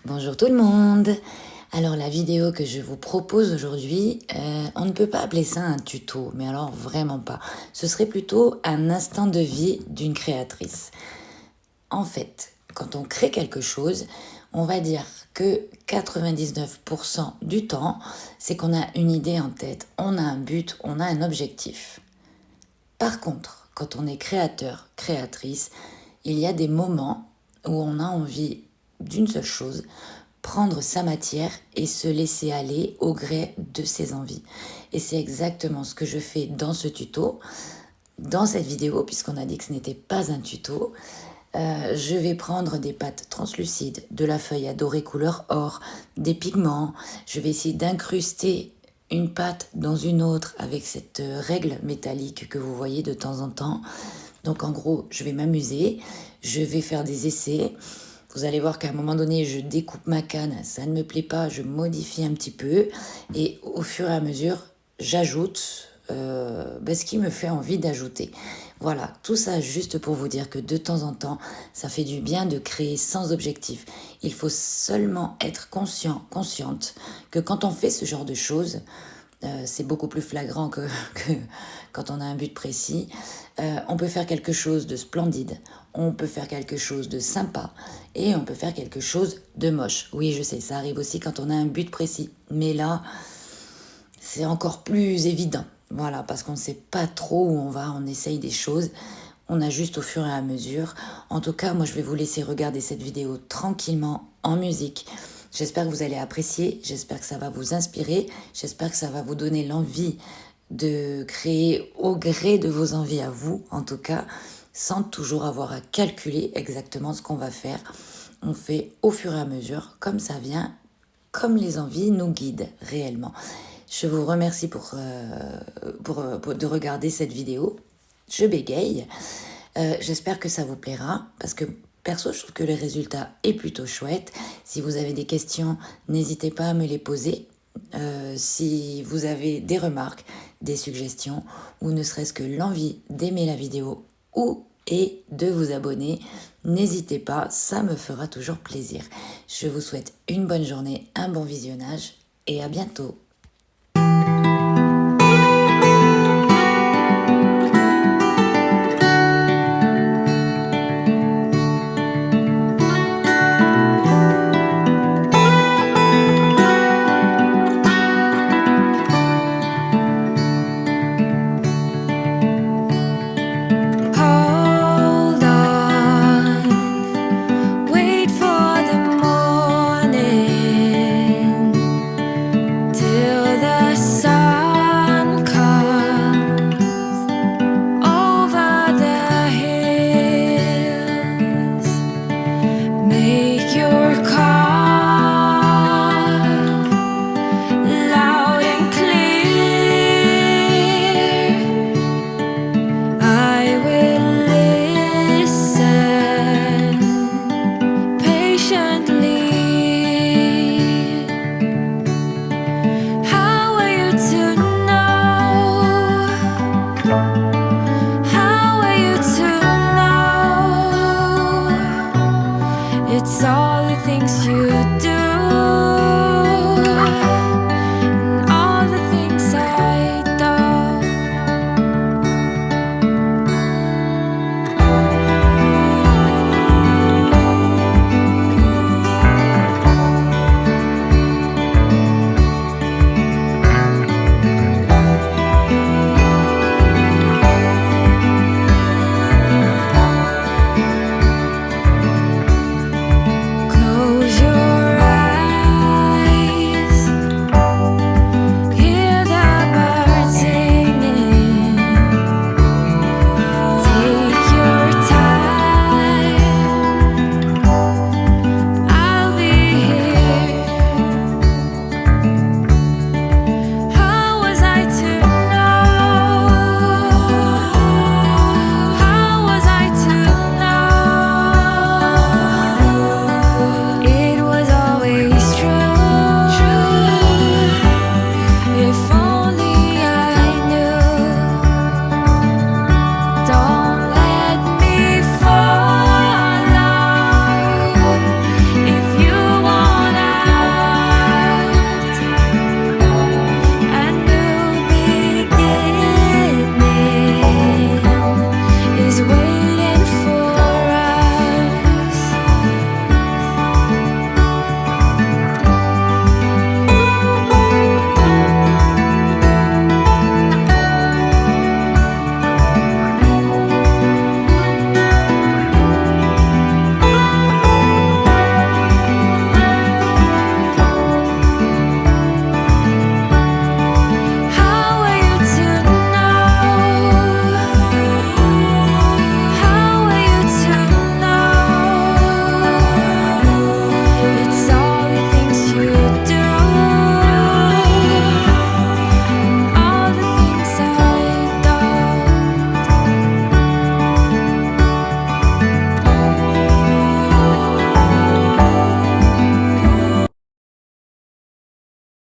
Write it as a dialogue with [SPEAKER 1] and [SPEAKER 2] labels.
[SPEAKER 1] Bonjour tout le monde. Alors la vidéo que je vous propose aujourd'hui, on ne peut pas appeler ça un tuto, mais alors vraiment pas. Ce serait plutôt un instant de vie d'une créatrice. En fait, quand on crée quelque chose, on va dire que 99% du temps, c'est qu'on a une idée en tête, on a un but, on a un objectif. Par contre, quand on est créateur, créatrice, il y a des moments où on a envie d'une seule chose, prendre sa matière et se laisser aller au gré de ses envies. Et c'est exactement ce que je fais dans ce tuto, dans cette vidéo, puisqu'on a dit que ce n'était pas un tuto. Je vais prendre des pâtes translucides, de la feuille à doré couleur or, des pigments. Je vais essayer d'incruster une pâte dans une autre avec cette règle métallique que vous voyez de temps en temps. Donc en gros, je vais m'amuser, je vais faire des essais. Vous allez voir qu'à un moment donné, je découpe ma canne, ça ne me plaît pas, je modifie un petit peu. Et au fur et à mesure, j'ajoute ce qui me fait envie d'ajouter. Voilà, tout ça juste pour vous dire que de temps en temps, ça fait du bien de créer sans objectif. Il faut seulement être conscient, consciente que quand on fait ce genre de choses, c'est beaucoup plus flagrant que quand on a un but précis. On peut faire quelque chose de splendide, on peut faire quelque chose de sympa et on peut faire quelque chose de moche. Oui, je sais, ça arrive aussi quand on a un but précis. Mais là, c'est encore plus évident. Voilà, parce qu'on ne sait pas trop où on va, on essaye des choses. On ajuste au fur et à mesure. En tout cas, moi, je vais vous laisser regarder cette vidéo tranquillement en musique. J'espère que vous allez apprécier, j'espère que ça va vous inspirer, j'espère que ça va vous donner l'envie de créer au gré de vos envies à vous, en tout cas, sans toujours avoir à calculer exactement ce qu'on va faire. On fait au fur et à mesure, comme ça vient, comme les envies nous guident réellement. Je vous remercie de regarder cette vidéo. Je bégaye. J'espère que ça vous plaira, parce que perso, je trouve que le résultat est plutôt chouette. Si vous avez des questions, n'hésitez pas à me les poser. Si vous avez des remarques, des suggestions, ou ne serait-ce que l'envie d'aimer la vidéo et de vous abonner, n'hésitez pas, ça me fera toujours plaisir. Je vous souhaite une bonne journée, un bon visionnage, et à bientôt. It's all the things you do.